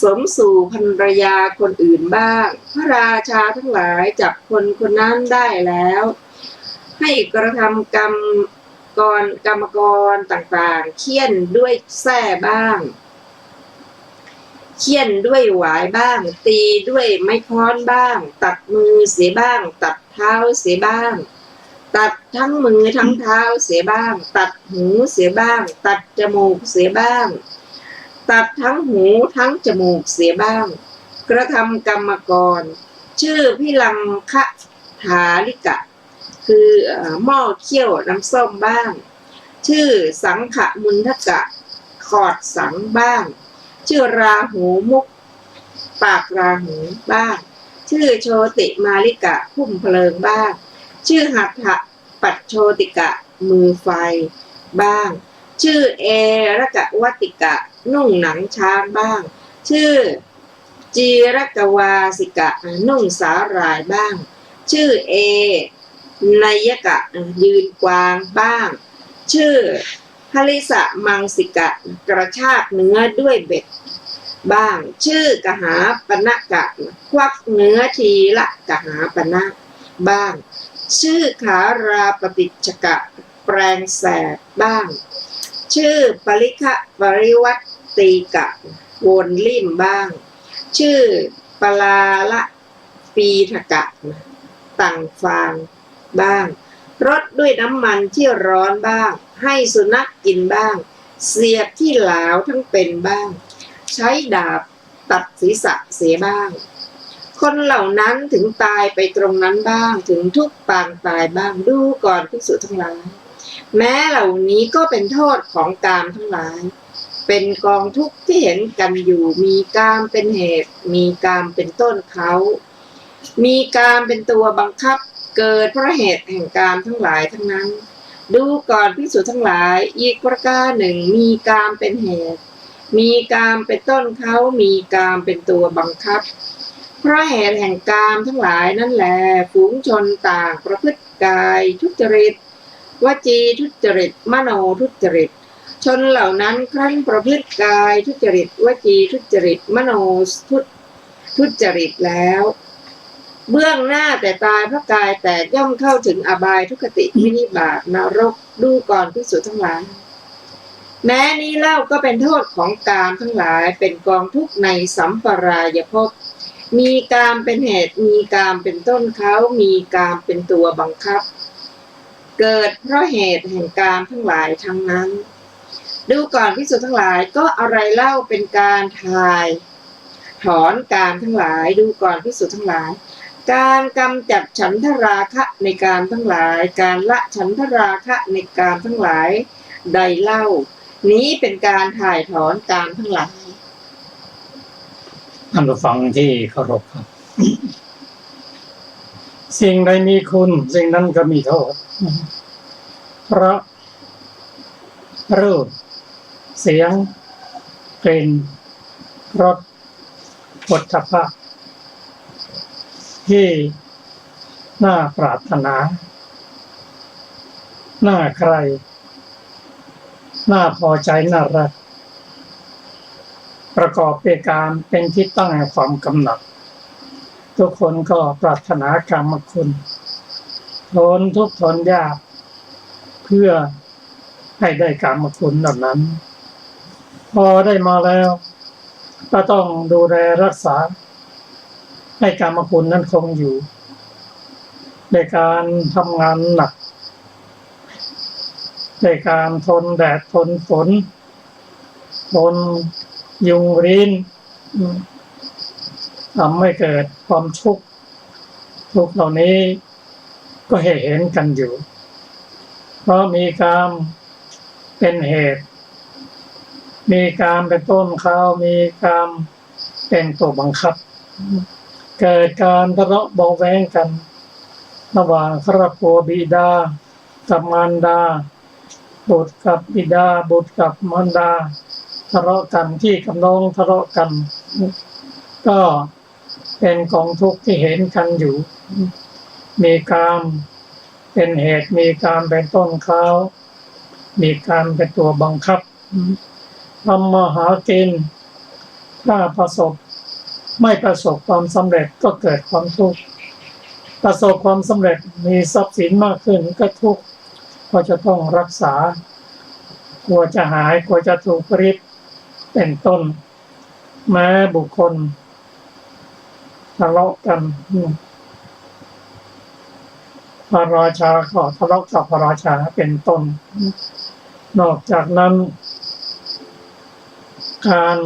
สมสู่ภรรยาคนอื่นบ้างพระราชาทั้งหลายจับคนคนนั้นได้แล้วให้กระทำกรรมกรต่างๆเคี่ยนด้วยแส้บ้างเคี่ยนด้วยหวายบ้างตีด้วยไม้ค้อนบ้างตัดมือเสียบ้างตัดเท้าเสียบ้างตัดทั้งมือทั้งเท้าเสียบ้างตัดหูเสียบ้างตัดจมูกเสียบ้างตัดทั้งหูทั้งจมูกเสียบ้างกระทำกรรมกรชื่อพิลังคะฐาลิกะคือหม้อเคี่ยวน้ำส้มบ้างชื่อสังขมุนทกะขอดสังบ้างชื่อราหูมุกปากราหูบ้างชื่อโชติมาลิกะพุ่มเพลิงบ้างชื่อหัตถปัจโชติกะมือไฟบ้างชื่อเอระกะวัติกะนุ่งหนังช้างบ้างชื่อจีรกวาสิกะนุ่งสาหร่ายบ้างชื่อเอนยกะยืนกวางบ้างชื่อหริสะมังสิกะกระชากเนื้อด้วยเบ็ดบ้างชื่อกหาปณกะควักเนื้อทีละกหาปณะบ้างชื่อขาราปฏิจกะแปลงแสบบ้างชื่อปริคะปริวัตตีกะวนลิ่มบ้างชื่อปลาละปีทกะตังฟางบ้างรดด้วยน้ำมันที่ร้อนบ้างให้สุนัขกินบ้างเสียบที่หลาวทั้งเป็นบ้างใช้ดาบตัดศีรษะเสียบ้างคนเหล่านั้นถึงตายไปตรงนั้นบ้างถึงทุกปางตายบ้างดูก่อนภิกษุทั้งหลายแม้เหล่านี้ก็เป็นโทษของกามทั้งหลายเป็นกองทุกข์ที่เห็นกันอยู่มีกามเป็นเหตุมีกามเป็นต้นเขา มีกามเป็นตัวบังคับเกิดเพราะเหตุแห่งกามทั้งหลายทั้งนั้นดูก่อนภิกษุทั้งหลายอีกประการหนึ่งมีกามเป็นเหตุมีกามเป็นต้นเขามีกามเป็นตัวบังคับเพราะเหตุแห่งกามทั้งหลายนั่นแหละฝูงชนต่างประพฤติกายทุจริตวจีทุจริตมโนทุจริตชนเหล่านั้นครั้นประพฤติกายทุจริตวจีทุจริตมโนทุจริตแล้วเบื้องหน้าแต่ตายเพราะกายแตกย่อมเข้าถึงอบายทุกขติวินิบาตนรกดูก่อนภิกษุทั้งหลายแม้นี้เล่าก็เป็นโทษของกามทั้งหลายเป็นกองทุกข์ในสัมปรายภพมีกามเป็นเหตุมีกามเป็นต้นเขามีกามเป็นตัวบังคับเกิดเพราะเหตุแห่งกามทั้งหลายทั้งนั้นดูก่อนภิกษุทั้งหลายก็อะไรเล่าเป็นการทายถอนกามทั้งหลายดูก่อนภิกษุทั้งหลายการกำจัดฉันทราคะในกามทั้งหลายการละฉันทราคะในกามทั้งหลายใดเล่านี้เป็นการถ่ายถอนกามทั้งหลายท่านผู้ฟังที่เคารพครับ สิ่งใดมีคุณสิ่งนั้นก็มีโทษเพราะรูปเสียงกลิ่นรสโผฏฐัพพะที่น่าปรารถนาน่าใครน่าพอใจน่ารักประกอบด้วยการเป็นที่ตั้งแห่งความกำหนัดทุกคนก็ปรารถนากามคุณทนทุกข์ทนยากเพื่อให้ได้กามคุณเหล่านั้นพอได้มาแล้วก็ต้องดูแลรักษาให้กามคุณนั้นคงอยู่ในการทำงานหนักในการทนแดดทนฝนทนยุงรินทำให้เกิดความทุกข์เหล่านี้ก็เห็นกันอยู่เพราะมีกามเป็นเหตุมีกามเป็นต้นเขามีกามเป็นตัวบังคับเกิดการทะเลาะเบาแวงกันระหว่างครอบครัวบิดากับมารดาบุตรกับบิดาบุตรกับมารดาทะเลาะกันที่กับน้องทะเลาะกันก็เป็นกองทุกข์ที่เห็นกันอยู่มีกามเป็นเหตุมีกามเป็นต้นเขามีกามเป็นตัวบังคับทำมาหากินถ้าไม่ประสบความสำเร็จก็เกิดความทุกข์ประสบความสำเร็จมีทรัพย์สินมากขึ้นก็ทุกข์ก็จะต้องรักษากลัวจะหายกลัวจะถูกริบเป็นต้นแม้บุคคลทะเลาะกันพระราชาก็ทะเลาะกับพระราชาเป็นต้นนอกจากนั้นการ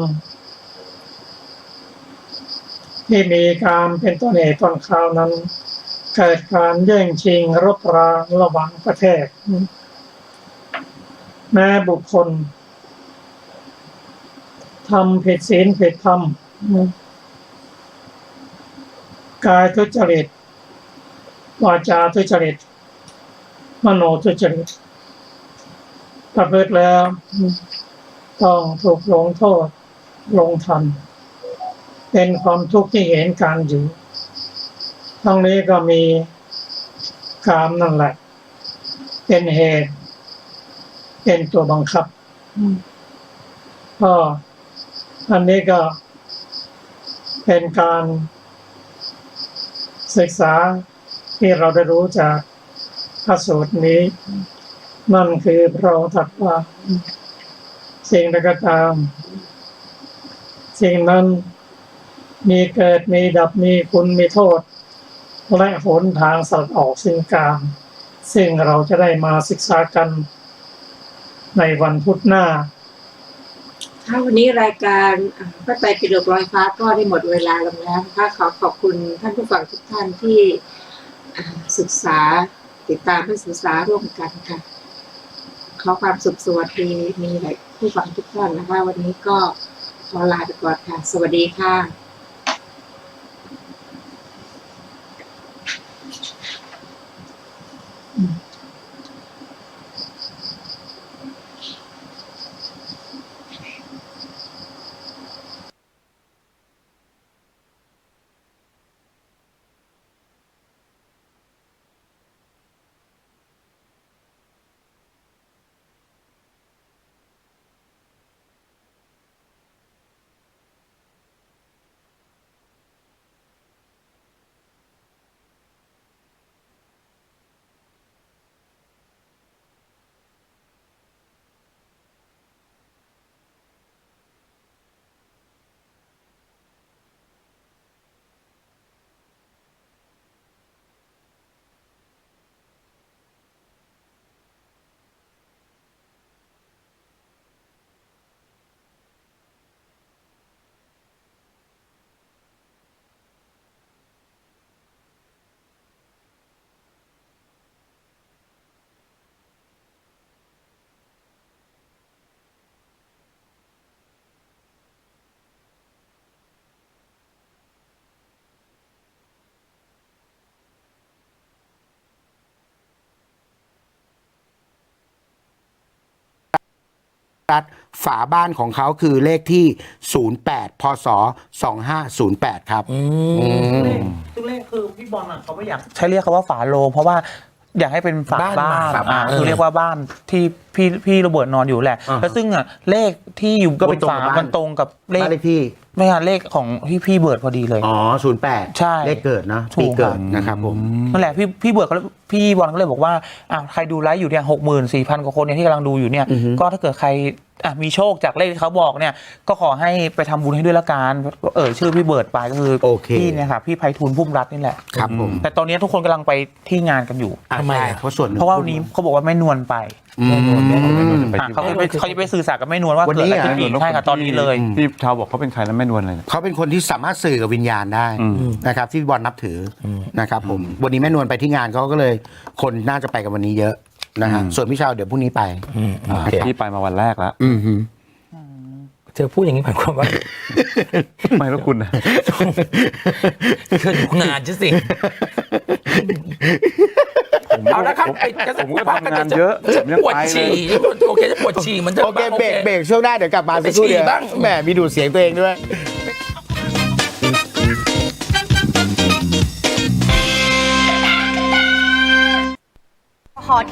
ที่มีการเป็นต้นเหตุต้นข่าวนั้นเกิดการแย่งชิงรบราระหว่างประเทศแม้บุคคลทำผิดศีลผิดธรรมกายทุจริตวาจาทุจริตมโนทุจริตประพฤติแล้วต้องถูกลงโทษลงทันเป็นความทุกข์ที่เห็นการอยู่ทั้งนี้ก็มีกามนั่นแหละเป็นเหตุเป็นตัวบังคับก็อันนี้ก็เป็นการศึกษาที่เราได้รู้จากพระสูตรนี้นั่นคือพระองค์ตรัสว่าสิ่งใดก็ตามสิ่งนั้นมีเกิดมีดับมีคุณมีโทษและหนทางสลัดออกซึ่งกามซึ่งเราจะได้มาศึกษากันในวันพุธหน้าวันนี้รายการพระไตรปิฎกลอยฟ้าก็ได้หมดเวลาลงแล้วนะคะขอบคุณท่านผู้ฟังทุกท่านที่ศึกษาติดตามเพื่อศึกษาร่วมกันค่ะขอความสุขสวัสดีมีผู้ฟังทุกท่านนะคะวันนี้ก็ขอลาไปก่อนค่ะสวัสดีค่ะ รัฐฝาบ้านของเขาคือเลขที่ 08 พศ 2508 ครับ ซึ่งเลขคือพี่บอลเขาไม่อยากใช้เรียกเขาว่าฝาโลงเพราะว่าอยากให้เป็นฝาบ้านคือเรียกว่าบ้านที่พี่โรเบิร์ตนอนอยู่แหละแล้วซึ่งเลขที่อยู่บนฝามันตรงกับเลขที่ไม่ใช่เลขของที่พี่เบิร์ตพอดีเลยอ๋อ08ใช่เลขเกิดนะปีเกิดนะครับผมนั่นแหละพี่เบิร์ตพี่บอลก็เลยบอกว่าใครดูไลฟ์อยู่เนี่ย 64,000 กว่าคนเนี่ยที่กำลังดูอยู่เนี่ยก็ถ้าเกิดใครมีโชคจากเลขที่เขาบอกเนี่ยก็ขอให้ไปทำบุญให้ด้วยละกันชื่อพี่เบิร์ตไปก็คือพี่เนี่ยครับพี่ไพฑูรย์พุ่มรัตน์นี่แหละครับผมแต่ตอนนี้ทุกคนกำลังไปที่งานกันอยู่ทำไมเพราะว่าวันนี้เขาบอกว่าแม่นวลไปเขาจะไปสื่อสารกับแม่นวลว่าเกิดอะไรขึ้นใช่ค่ะตอนนี้เลยพี่ชาวบอกเขาเป็นใครแล้วแม่นวลอะไรเขาเป็นคนที่สามารถสื่อกับวิญญาณได้นะครับที่บอลนับถือนะครับผมวันนี้แม่นวลไปที่งานเขาก็เลยคนน่าจะไปกันวันนี้เยอะนะฮะส่วนพี่ชาวเดี๋ยวพรุ่งนี้ไปพี่ไปมาวันแรกแล้วเธอพูดอย่างนี้หมายความว่าไม่แล้วคุณนะเธอดูงานฉันสิเอาละครับผมก็ทำงานเยอะปวดฉี่โอเคปวดฉี่มันจะโอเคเบรกช่วงหน้าเดี๋ยวกลับมาสักครู่เดียวแหมมีดูดเสียงตัวเองด้วย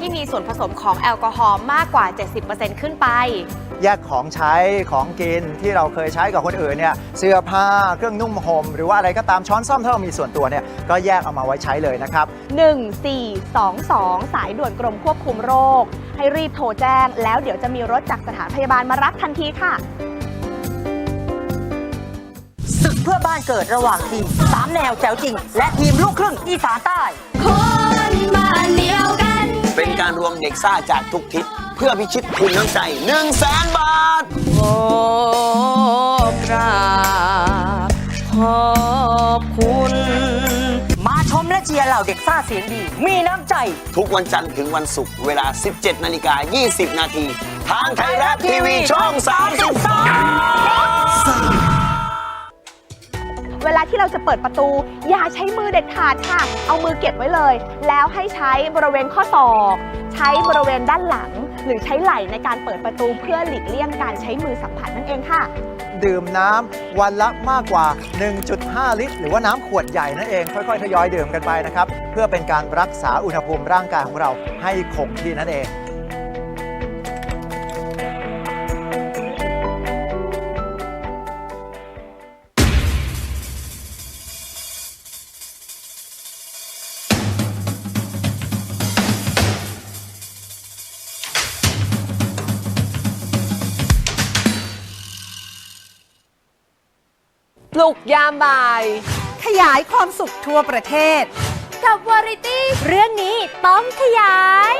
ที่มีส่วนผสมของแอลกอฮอล์มากกว่า 70% ขึ้นไปแยกของใช้ของกินที่เราเคยใช้กับคนอื่นเนี่ยเสื้อผ้าเครื่องนุ่มห่มหรือว่าอะไรก็ตามช้อนซ่อมถ้าเรามีส่วนตัวเนี่ยก็แยกเอามาไว้ใช้เลยนะครับ1422สายด่วนกรมควบคุมโรคให้รีบโทรแจ้งแล้วเดี๋ยวจะมีรถจากสถานพยาบาลมารับทันทีค่ะศึกเพื่อบ้านเกิดระหว่างทีม3แนวแจ๋วจริงและทีมลูกครึ่งอีสานใต้คนบ้านเดียวกันเป็นการรวมเด็กซ่าจากทุกทิศเพื่อพิชิตทุนน้ำใจ 100,000 บาทขอกราบขอบคุณมาชมและเชียร์เหล่าเด็กซ่าเสียงดีมีน้ำใจทุกวันจันทร์ถึงวันศุกร์เวลา 17:20 น.ทางไทยรัฐทีวีช่อง 32เวลาที่เราจะเปิดประตูอย่าใช้มือเด็ดขาดค่ะเอามือเก็บไว้เลยแล้วให้ใช้บริเวณข้อศอกใช้บริเวณด้านหลังหรือใช้ไหล่ในการเปิดประตูเพื่อหลีกเลี่ยงการใช้มือสัมผัสนั่นเองค่ะดื่มน้ำวันละมากกว่า 1.5 ลิตรหรือว่าน้ำขวดใหญ่นั่นเองค่อยๆทยอยดื่มกันไปนะครับเพื่อเป็นการรักษาอุณหภูมิร่างกายของเราให้คงที่นั่นเองปลุกยามบ่ายขยายความสุขทั่วประเทศกับวาไรตี้เรื่องนี้ต้องขยาย